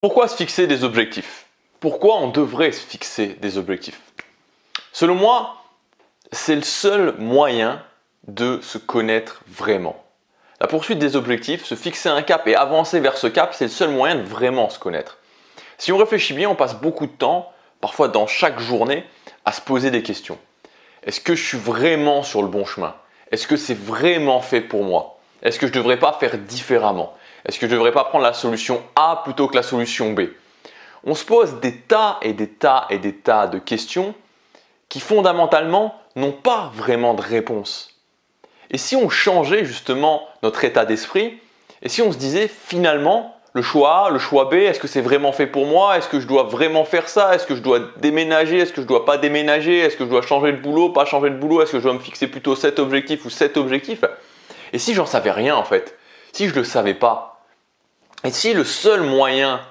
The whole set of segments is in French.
Pourquoi se fixer des objectifs? Pourquoi on devrait se fixer des objectifs? Selon moi, c'est le seul moyen de se connaître vraiment. La poursuite des objectifs, se fixer un cap et avancer vers ce cap, c'est le seul moyen de vraiment se connaître. Si on réfléchit bien, on passe beaucoup de temps, parfois dans chaque journée, à se poser des questions. Est-ce que je suis vraiment sur le bon chemin? Est-ce que c'est vraiment fait pour moi? Est-ce que je ne devrais pas faire différemment? Est-ce que je ne devrais pas prendre la solution A plutôt que la solution B? On se pose des tas et des tas et des tas de questions qui fondamentalement n'ont pas vraiment de réponse. Et si on changeait justement notre état d'esprit, et si on se disait finalement le choix A, le choix B, est-ce que c'est vraiment fait pour moi? Est-ce que je dois vraiment faire ça? Est-ce que je dois déménager? Est-ce que je dois pas déménager? Est-ce que je dois changer de boulot, pas changer de boulot? Est-ce que je dois me fixer plutôt cet objectif ou cet objectif? Et si j'en savais rien en fait, si je ne le savais pas, et si le seul moyen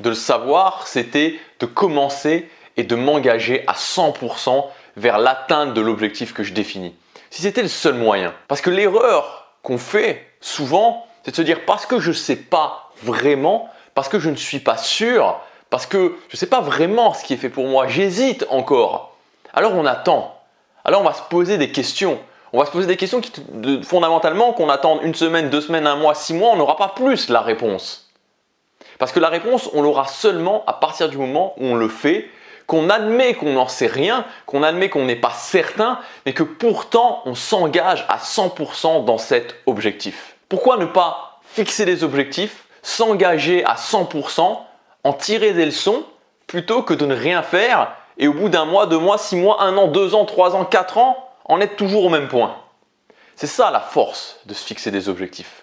de le savoir, c'était de commencer et de m'engager à 100% vers l'atteinte de l'objectif que je définis. Si c'était le seul moyen. Parce que l'erreur qu'on fait souvent, c'est de se dire parce que je ne sais pas vraiment, parce que je ne suis pas sûr, parce que je ne sais pas vraiment ce qui est fait pour moi, j'hésite encore. Alors on attend. Alors on va se poser des questions. On va se poser des questions qui, fondamentalement, qu'on attende une semaine, 2 semaines, 1 mois, 6 mois, on n'aura pas plus la réponse. Parce que la réponse, on l'aura seulement à partir du moment où on le fait, qu'on admet qu'on n'en sait rien, qu'on admet qu'on n'est pas certain, mais que pourtant on s'engage à 100% dans cet objectif. Pourquoi ne pas fixer des objectifs, s'engager à 100%, en tirer des leçons, plutôt que de ne rien faire et au bout d'1 mois, 2 mois, 6 mois, 1 an, 2 ans, 3 ans, 4 ans, en être toujours au même point? C'est ça la force de se fixer des objectifs.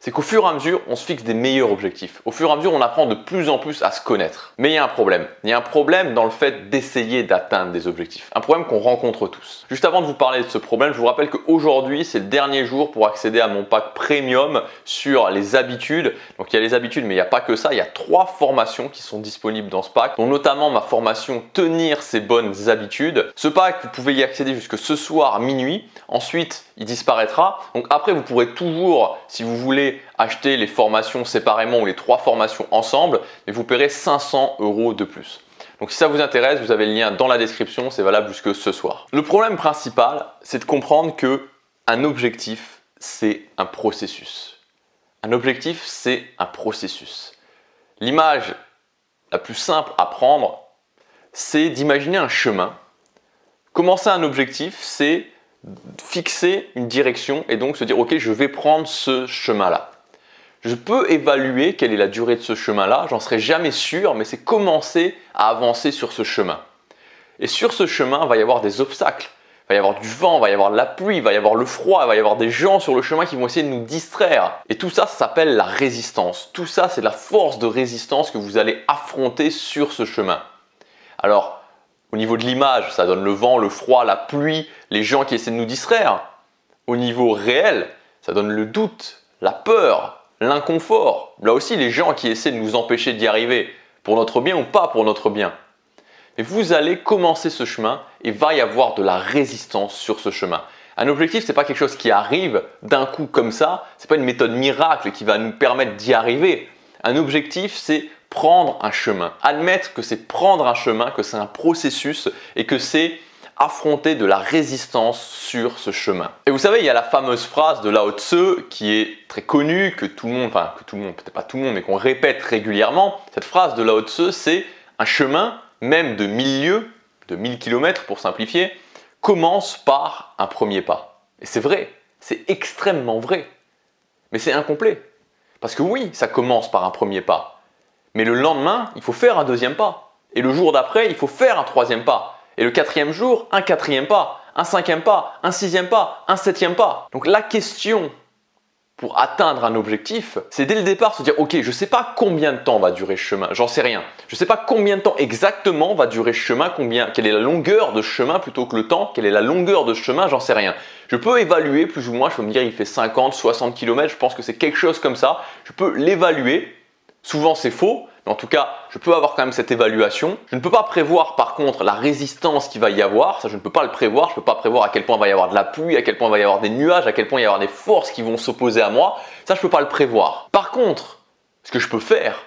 C'est qu'au fur et à mesure, on se fixe des meilleurs objectifs. Au fur et à mesure, on apprend de plus en plus à se connaître. Mais il y a un problème. Il y a un problème dans le fait d'essayer d'atteindre des objectifs. Un problème qu'on rencontre tous. Juste avant de vous parler de ce problème, je vous rappelle qu'aujourd'hui, c'est le dernier jour pour accéder à mon pack premium sur les habitudes. Donc il y a les habitudes, mais il n'y a pas que ça. Il y a 3 formations qui sont disponibles dans ce pack, dont notamment ma formation Tenir ses bonnes habitudes. Ce pack, vous pouvez y accéder jusque ce soir à minuit. Ensuite, il disparaîtra. Donc après, vous pourrez toujours, si vous voulez, acheter les formations séparément ou les 3 formations ensemble, mais vous paierez 500 € de plus. Donc si ça vous intéresse, vous avez le lien dans la description, c'est valable jusque ce soir. Le problème principal, c'est de comprendre que un objectif, c'est un processus. Un objectif, c'est un processus. L'image la plus simple à prendre, c'est d'imaginer un chemin. Commencer un objectif, c'est fixer une direction et donc se dire ok, je vais prendre ce chemin-là. Je peux évaluer quelle est la durée de ce chemin-là, j'en serai jamais sûr, mais c'est commencer à avancer sur ce chemin. Et sur ce chemin, il va y avoir des obstacles, il va y avoir du vent, il va y avoir de la pluie, il va y avoir le froid, il va y avoir des gens sur le chemin qui vont essayer de nous distraire. Et tout ça, ça s'appelle la résistance. Tout ça, c'est la force de résistance que vous allez affronter sur ce chemin. Alors, au niveau de l'image, ça donne le vent, le froid, la pluie, les gens qui essaient de nous distraire. Au niveau réel, ça donne le doute, la peur, l'inconfort. Là aussi, les gens qui essaient de nous empêcher d'y arriver, pour notre bien ou pas pour notre bien. Mais vous allez commencer ce chemin et va y avoir de la résistance sur ce chemin. Un objectif, ce n'est pas quelque chose qui arrive d'un coup comme ça. Ce n'est pas une méthode miracle qui va nous permettre d'y arriver. Un objectif, c'est prendre un chemin. Admettre que c'est prendre un chemin, que c'est un processus et que c'est affronter de la résistance sur ce chemin. Et vous savez, il y a la fameuse phrase de Lao Tse qui est très connue, que tout le monde, peut-être pas tout le monde, mais qu'on répète régulièrement. Cette phrase de Lao Tse, c'est un chemin, même de 1000 lieues, de 1000 km pour simplifier, commence par un premier pas. Et c'est vrai, c'est extrêmement vrai. Mais c'est incomplet. Parce que oui, ça commence par un premier pas. Mais le lendemain, il faut faire un 2e pas. Et le jour d'après, il faut faire un 3e pas. Et le 4e jour, un 4e pas, un 5e pas, un 6e pas, un 7e pas. Donc la question pour atteindre un objectif, c'est dès le départ se dire ok, je ne sais pas combien de temps va durer ce chemin, j'en sais rien. Je ne sais pas combien de temps exactement va durer ce chemin, quelle est la longueur de ce chemin plutôt que le temps, quelle est la longueur de ce chemin, j'en sais rien. Je peux évaluer plus ou moins, je peux me dire il fait 50, 60 km, je pense que c'est quelque chose comme ça. Je peux l'évaluer. Souvent c'est faux, mais en tout cas, je peux avoir quand même cette évaluation. Je ne peux pas prévoir par contre la résistance qu'il va y avoir, ça je ne peux pas le prévoir, je ne peux pas prévoir à quel point il va y avoir de la pluie, à quel point il va y avoir des nuages, à quel point il va y avoir des forces qui vont s'opposer à moi, ça je ne peux pas le prévoir. Par contre, ce que je peux faire,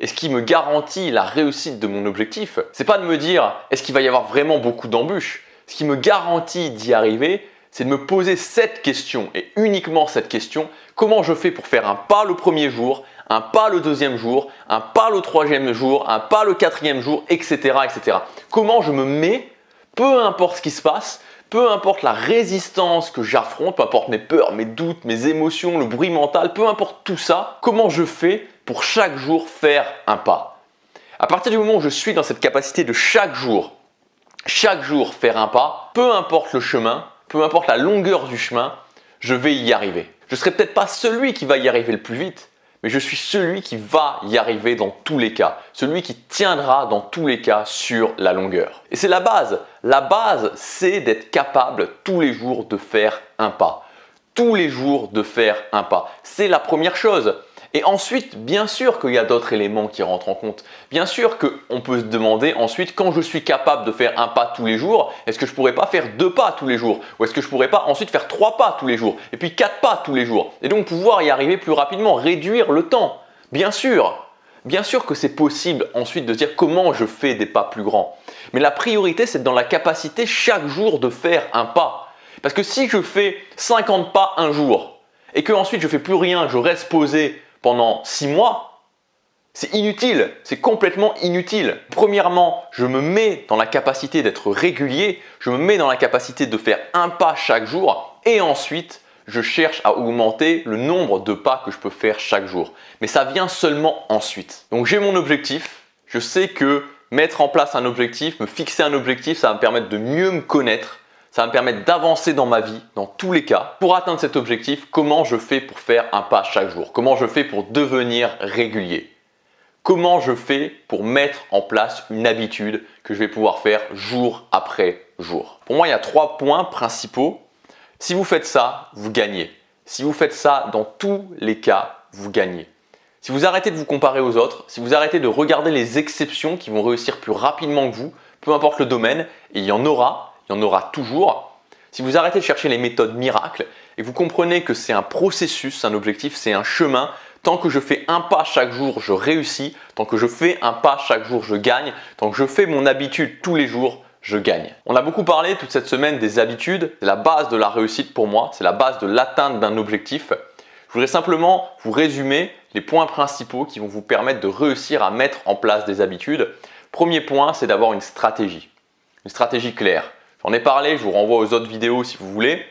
et ce qui me garantit la réussite de mon objectif, c'est pas de me dire est-ce qu'il va y avoir vraiment beaucoup d'embûches. Ce qui me garantit d'y arriver, c'est de me poser cette question et uniquement cette question. Comment je fais pour faire un pas le premier jour, un pas le deuxième jour, un pas le troisième jour, un pas le quatrième jour, etc., etc. Comment je me mets, peu importe ce qui se passe, peu importe la résistance que j'affronte, peu importe mes peurs, mes doutes, mes émotions, le bruit mental, peu importe tout ça, comment je fais pour chaque jour faire un pas. À partir du moment où je suis dans cette capacité de chaque jour faire un pas, peu importe le chemin, peu importe la longueur du chemin, je vais y arriver. Je ne serai peut-être pas celui qui va y arriver le plus vite, mais je suis celui qui va y arriver dans tous les cas, celui qui tiendra dans tous les cas sur la longueur. Et c'est la base. La base, c'est d'être capable tous les jours de faire un pas. Tous les jours de faire un pas. C'est la première chose. Et ensuite, bien sûr qu'il y a d'autres éléments qui rentrent en compte. Bien sûr qu'on peut se demander ensuite, quand je suis capable de faire un pas tous les jours, est-ce que je ne pourrais pas faire 2 pas tous les jours? Ou est-ce que je ne pourrais pas ensuite faire 3 pas tous les jours? Et puis 4 pas tous les jours? Et donc pouvoir y arriver plus rapidement, réduire le temps. Bien sûr que c'est possible ensuite de dire comment je fais des pas plus grands. Mais la priorité, c'est dans la capacité chaque jour de faire un pas. Parce que si je fais 50 pas un jour et que ensuite je ne fais plus rien, je reste posé pendant 6 mois, c'est inutile, c'est complètement inutile. Premièrement, je me mets dans la capacité d'être régulier, je me mets dans la capacité de faire un pas chaque jour et ensuite, je cherche à augmenter le nombre de pas que je peux faire chaque jour. Mais ça vient seulement ensuite. Donc j'ai mon objectif, je sais que mettre en place un objectif, me fixer un objectif, ça va me permettre de mieux me connaître. Ça va me permettre d'avancer dans ma vie, dans tous les cas. Pour atteindre cet objectif, comment je fais pour faire un pas chaque jour? Comment je fais pour devenir régulier? Comment je fais pour mettre en place une habitude que je vais pouvoir faire jour après jour? Pour moi, il y a 3 points principaux. Si vous faites ça, vous gagnez. Si vous faites ça, dans tous les cas, vous gagnez. Si vous arrêtez de vous comparer aux autres, si vous arrêtez de regarder les exceptions qui vont réussir plus rapidement que vous, peu importe le domaine, et il y en aura toujours. Si vous arrêtez de chercher les méthodes miracles et vous comprenez que c'est un processus, un objectif, c'est un chemin, tant que je fais un pas chaque jour, je réussis. Tant que je fais un pas chaque jour, je gagne. Tant que je fais mon habitude tous les jours, je gagne. On a beaucoup parlé toute cette semaine des habitudes. C'est la base de la réussite pour moi. C'est la base de l'atteinte d'un objectif. Je voudrais simplement vous résumer les points principaux qui vont vous permettre de réussir à mettre en place des habitudes. Premier point, c'est d'avoir une stratégie claire. J'en ai parlé, je vous renvoie aux autres vidéos si vous voulez.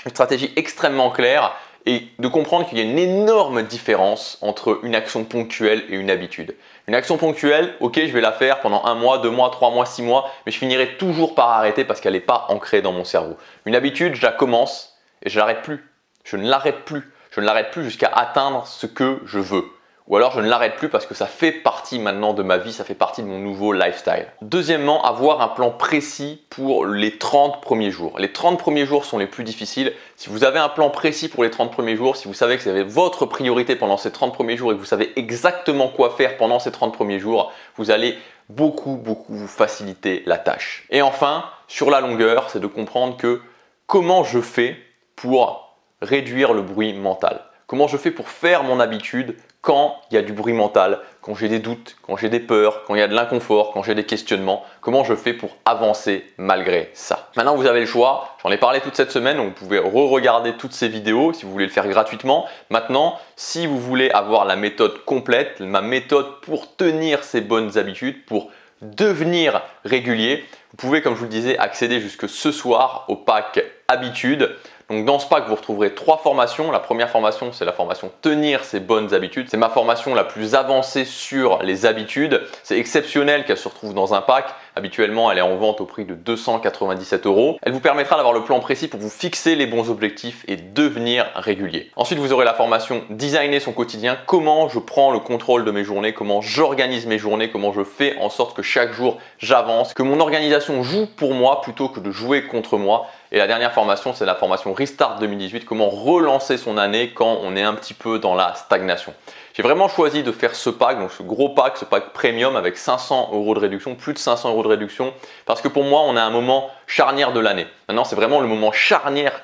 Une stratégie extrêmement claire et de comprendre qu'il y a une énorme différence entre une action ponctuelle et une habitude. Une action ponctuelle, ok, je vais la faire pendant 1 mois, 2 mois, 3 mois, 6 mois, mais je finirai toujours par arrêter parce qu'elle n'est pas ancrée dans mon cerveau. Une habitude, je la commence et je l'arrête plus. Je ne l'arrête plus. Je ne l'arrête plus jusqu'à atteindre ce que je veux. Ou alors je ne l'arrête plus parce que ça fait partie maintenant de ma vie, ça fait partie de mon nouveau lifestyle. Deuxièmement, avoir un plan précis pour les 30 premiers jours. Les 30 premiers jours sont les plus difficiles. Si vous avez un plan précis pour les 30 premiers jours, si vous savez que c'est votre priorité pendant ces 30 premiers jours et que vous savez exactement quoi faire pendant ces 30 premiers jours, vous allez beaucoup vous faciliter la tâche. Et enfin, sur la longueur, c'est de comprendre que comment je fais pour réduire le bruit mental. Comment je fais pour faire mon habitude quand il y a du bruit mental, quand j'ai des doutes, quand j'ai des peurs, quand il y a de l'inconfort, quand j'ai des questionnements, comment je fais pour avancer malgré ça. Maintenant, vous avez le choix. J'en ai parlé toute cette semaine, donc vous pouvez re-regarder toutes ces vidéos si vous voulez le faire gratuitement. Maintenant, si vous voulez avoir la méthode complète, ma méthode pour tenir ces bonnes habitudes, pour devenir régulier, vous pouvez, comme je vous le disais, accéder jusque ce soir au pack Habitudes. Donc dans ce pack, vous retrouverez 3 formations. La première formation, c'est la formation Tenir ses bonnes habitudes. C'est ma formation la plus avancée sur les habitudes. C'est exceptionnel qu'elle se retrouve dans un pack. Habituellement, elle est en vente au prix de 297 €. Elle vous permettra d'avoir le plan précis pour vous fixer les bons objectifs et devenir régulier. Ensuite, vous aurez la formation Designer son quotidien. Comment je prends le contrôle de mes journées, comment j'organise mes journées, comment je fais en sorte que chaque jour j'avance, que mon organisation joue pour moi plutôt que de jouer contre moi. Et la dernière formation, c'est la formation Restart 2018, comment relancer son année quand on est un petit peu dans la stagnation. J'ai vraiment choisi de faire ce pack, donc ce gros pack, ce pack premium avec 500 € de réduction, plus de 500 € de réduction, parce que pour moi, on a un moment charnière de l'année. Maintenant, c'est vraiment le moment charnière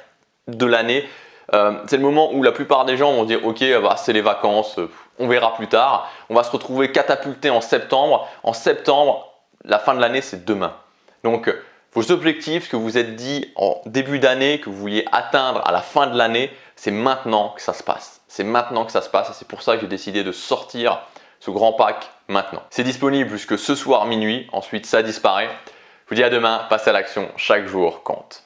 de l'année. C'est le moment où la plupart des gens vont dire « Ok, bah, c'est les vacances, On verra plus tard. On va se retrouver catapulté en septembre. En septembre, la fin de l'année, c'est demain. Donc, vos objectifs que vous êtes dit en début d'année, que vous vouliez atteindre à la fin de l'année, c'est maintenant que ça se passe. C'est maintenant que ça se passe et c'est pour ça que j'ai décidé de sortir ce grand pack maintenant. C'est disponible jusque ce soir minuit, ensuite ça disparaît. Je vous dis à demain, passez à l'action, chaque jour compte.